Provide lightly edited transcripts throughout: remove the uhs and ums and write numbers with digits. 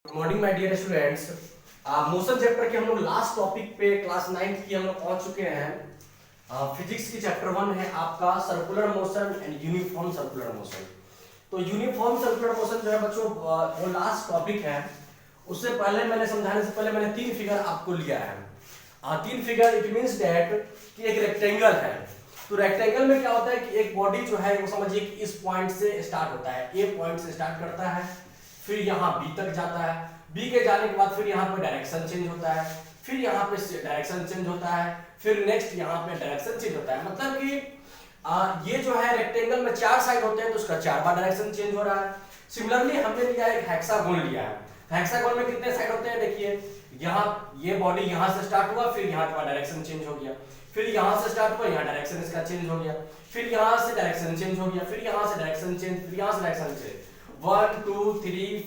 Good morning my dear students. Motion chapter के हम लोग लास्ट टॉपिक पे क्लास 9th की हम लोग पहुंच चुके हैं। फिजिक्स की चैप्टर 1 है आपका circular motion and uniform circular motion. तो यूनिफॉर्म सर्कुलर मोशन जो है बच्चों वो लास्ट टॉपिक है। उससे पहले मैंने समझाने से पहले मैंने तीन फिगर आपको लिया है। तीन फिगर इट मींस दैट कि एक रेक्टेंगल है। तो रेक्टेंगल में क्या होता है कि एक बॉडी जो है वो समझिए कि इस पॉइंट से स्टार्ट होता है, ए पॉइंट से स्टार्ट करता है, फिर यहाँ बी तक जाता है, बी के जाने के बाद फिर यहाँ पे डायरेक्शन चेंज होता है, फिर यहाँ पे डायरेक्शन चेंज होता है, फिर नेक्स्ट यहाँ पे डायरेक्शन चेंज होता है। मतलब कि ये जो है रेक्टेंगल में चार साइड होते हैं तो उसका चार बार डायरेक्शन चेंज हो रहा है। सिमिलरली हमने लिया एक हेक्सागोन लिया है। हेक्सागोन में कितने साइड होते हैं देखिए, यहाँ ये बॉडी यहाँ से स्टार्ट हुआ, फिर यहाँ का डायरेक्शन चेंज हो गया, फिर यहाँ से स्टार्ट हुआ, यहाँ डायरेक्शन इसका चेंज हो गया, फिर यहाँ से डायरेक्शन चेंज हो गया, फिर यहाँ से डायरेक्शन चेंज, फिर यहाँ से डायरेक्शन चेंज। 1 2 3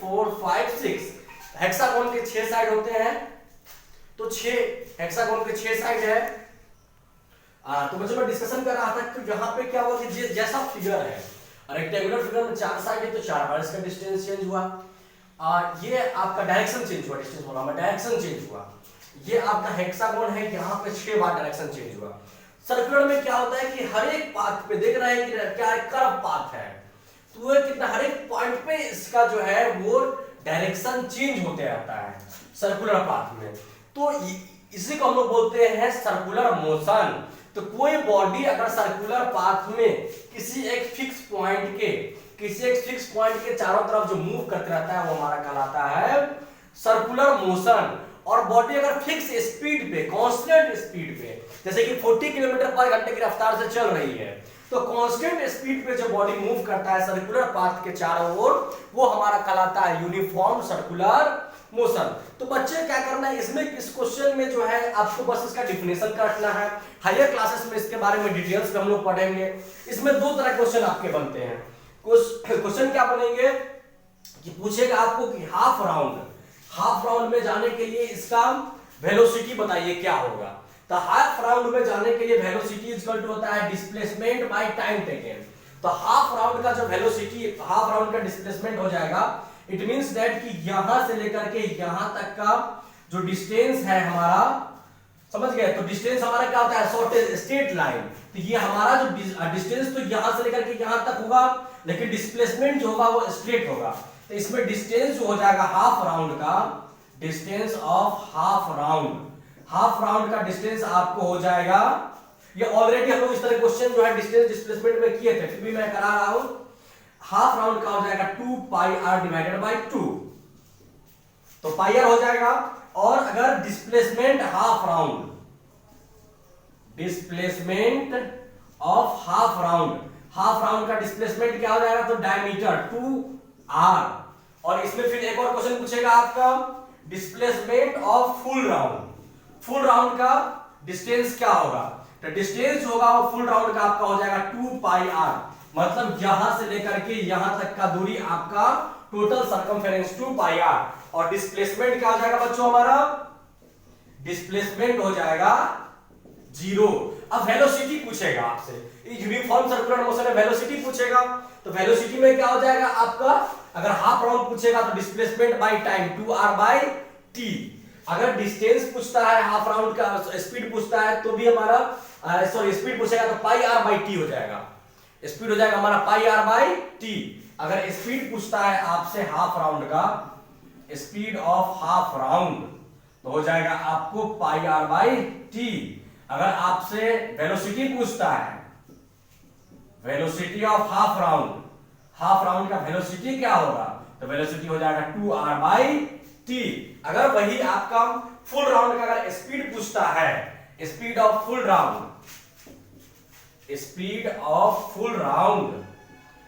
4 5 6 हेक्सागोन के 6 साइड होते हैं। तो 6 हेक्सागोन के 6 साइड है। तो बच्चों मैं डिस्कशन कर रहा था कि यहाँ पे क्या हुआ कि जैसा फिगर है रेक्टेंगुलर फिगर में चार साइड है तो चार बार इसका डिस्टेंस चेंज हुआ। ये आपका डायरेक्शन चेंज हुआ, डिस्टेंस बोला मैं, डायरेक्शन चेंज हुआ। ये आपका हेक्सागोन है, यहाँ पे 6 बार डायरेक्शन चेंज हुआ। सर्कुलर में क्या होता है कि हर एक पाथ पे देख रहे हैं कि क्या कर्व पाथ है, तो वो कितना हर एक पॉइंट पे इसका जो है वो डायरेक्शन चेंज होते रहता है सर्कुलर पाथ में। तो इसी को हम लोग बोलते हैं सर्कुलर मोशन। तो कोई बॉडी अगर सर्कुलर पाथ में किसी एक फिक्स पॉइंट के चारों तरफ जो मूव करते रहता है वो हमारा कहलाता है सर्कुलर मोशन। और बॉडी अगर फिक्स स्पीड पे, कांस्टेंट स्पीड पे, जैसे कि 40 किलोमीटर पर घंटे की रफ्तार से चल रही है, तो कांस्टेंट स्पीड पे जो बॉडी मूव करता है सर्कुलर पाथ के चारों ओर, वो हमारा कहलाता है यूनिफॉर्म सर्कुलर मोशन। तो बच्चे क्या करना है इसमें, इस क्वेश्चन में जो है आपको बस इसका डिफिनेशन काटना है। हायर क्लासेस में इसके बारे में डिटेल्स में हम लोग पढ़ेंगे। इसमें दो तरह क्वेश्चन आपके बनते हैं। क्वेश्चन क्या बनेंगे कि पूछेगा आपको कि हाफ राउंड में जाने के लिए इसका वेलोसिटी बताइए क्या होगा। तो हाफ राउंड में जाने के लिए वेलोसिटी इक्वल टू होता है डिस्प्लेसमेंट बाय टाइम टेकन। तो हाफ राउंड का जो वेलोसिटी, हाफ राउंड का डिस्प्लेसमेंट हो जाएगा, इट मींस दैट कि यहां से लेकर के यहां तक का जो डिस्टेंस है हमारा, समझ गए, तो डिस्टेंस हमारा क्या होता है शॉर्टेज स्ट्रेट लाइन। तो ये हमारा जो डिस्टेंस तो यहां से लेकर के यहां तक होगा, लेकिन डिस्प्लेसमेंट जो होगा वो स्ट्रेट होगा। तो इसमें डिस्टेंस जो हो जाएगा हाफ राउंड का, डिस्टेंस ऑफ हाफ राउंड का डिस्टेंस आपको हो जाएगा, ये ऑलरेडी हम लोग इस तरह क्वेश्चन जो है डिस्टेंस डिस्प्लेसमेंट में किए थे, फिर भी मैं करा रहा हूं। हाफ राउंड का हो जाएगा 2 पाई आर डिवाइडेड बाय 2, तो पाई आर हो जाएगा। और अगर displacement half round half round का डिस्प्लेसमेंट क्या हो जाएगा, तो डायमीटर 2r। और इसमें फिर एक और क्वेश्चन पूछेगा आपका डिस्प्लेसमेंट ऑफ फुल राउंड का डिस्टेंस क्या होगा। तो डिस्टेंस जो होगा वो फुल राउंड का आपका हो जाएगा 2 पाई आर, मतलब यहां से लेकर के यहां तक का दूरी आपका टोटल सरकमफेरेंस 2 पाई आर। और डिस्प्लेसमेंट क्या हो जाएगा बच्चों हमारा, डिस्प्लेसमेंट हो जाएगा 0। अब वेलोसिटी पूछेगा आपसे, यूनिफॉर्म सर्कुलर मोशन में वेलोसिटी पूछेगा, तो वेलोसिटी में क्या हो जाएगा आपका, अगर हाफ राउंड पूछेगा तो displacement by time 2r by t। अगर डिस्टेंस पूछता है, हाफ राउंड का स्पीड पूछता है तो भी हमारा स्पीड पूछेगा तो पाई r बाय t हो जाएगा। स्पीड हो जाएगा हमारा पाई r बाय t। अगर स्पीड पूछता है आपसे हाफ राउंड का, स्पीड ऑफ हाफ राउंड, तो हो जाएगा आपको पाई r बाय t। अगर आपसे वेलोसिटी पूछता है, वेलोसिटी ऑफ हाफ राउंड का वेलोसिटी क्या होगा, तो वेलोसिटी हो जाएगा 2r बाय t। अगर वही आपका फुल राउंड का अगर स्पीड पूछता है, स्पीड ऑफ फुल राउंड,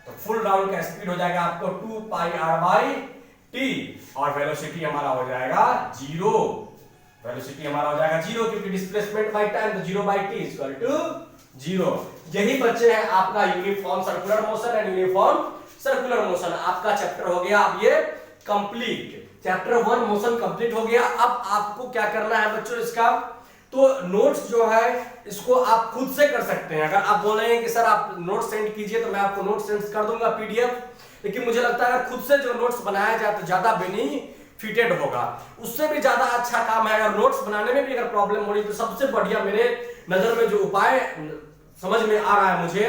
तो फुल राउंड का स्पीड हो जाएगा आपको 2 पाई r बाय t। और वेलोसिटी हमारा हो जाएगा 0। वेलोसिटी हमारा हो जाएगा 0 क्योंकि डिस्प्लेसमेंट बाय टाइम, तो 0 बाय t इक्वल टू 0। यही बच्चे हैं आपका uniform circular motion and uniform circular motion. आपका चैप्टर हो गया अब ये कंप्लीट। चैप्टर 1 मोशन कंप्लीट हो गया। अब आपको क्या करना है बच्चों, इसका तो नोट्स जो है इसको आप खुद से कर सकते हैं। अगर आप बोलेंगे कि सर आप नोट सेंड कीजिए तो मैं आपको नोट सेंड कर दूंगा PDF, लेकिन मुझे लगता है अगर खुद से जो नोट्स बनाया जाए तो ज्यादा बेनिफिटेड होगा। उससे भी ज्यादा अच्छा काम है, अगर नोट्स बनाने में भी अगर प्रॉब्लम हो रही तो सबसे बढ़िया मेरे नजर में जो उपाय समझ में आ रहा है मुझे,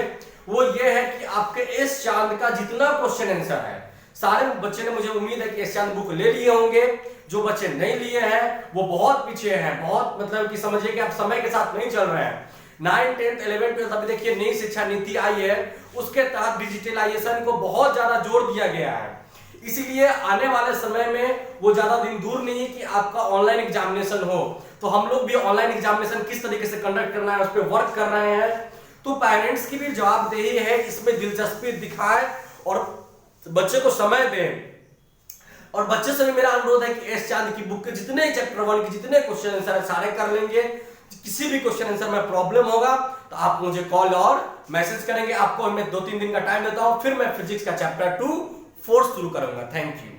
वो ये है कि आपके एस चांद का जितना क्वेश्चन आंसर है, सारे बच्चे ने, मुझे उम्मीद है कि एस चांद बुक ले लिए होंगे। जो बच्चे नहीं लिए हैं वो बहुत पीछे हैं, बहुत मतलब कि समझिए कि आप समय के साथ नहीं चल रहे हैं। 9, 10, 11, 12 अभी देखिए नई शिक्षा नीति आई है, उसके तहत डिजिटलाइजेशन को बहुत ज्यादा जोर दिया गया है। इसीलिए आने वाले समय में वो ज्यादा दिन दूर नहीं है कि आपका ऑनलाइन एग्जामिनेशन हो। तो हम लोग भी ऑनलाइन एग्जामिनेशन किस तरीके से कंडक्ट करना है उस पर वर्क कर रहे हैं। तो पेरेंट्स की भी जवाबदेही है, इसमें दिलचस्पी दिखाए और बच्चे को समय दें। और बच्चे से भी मेरा अनुरोध है कि एस चांद की बुक के जितने चैप्टर 1 के जितने क्वेश्चन आंसर सारे कर लेंगे। किसी भी क्वेश्चन आंसर में प्रॉब्लम होगा तो आप मुझे कॉल और मैसेज करेंगे। आपको मैं 2-3 दिन का टाइम देता हूं, फिर मैं फिजिक्स का चैप्टर 2 फोर्स शुरू करूंगा। Thank you.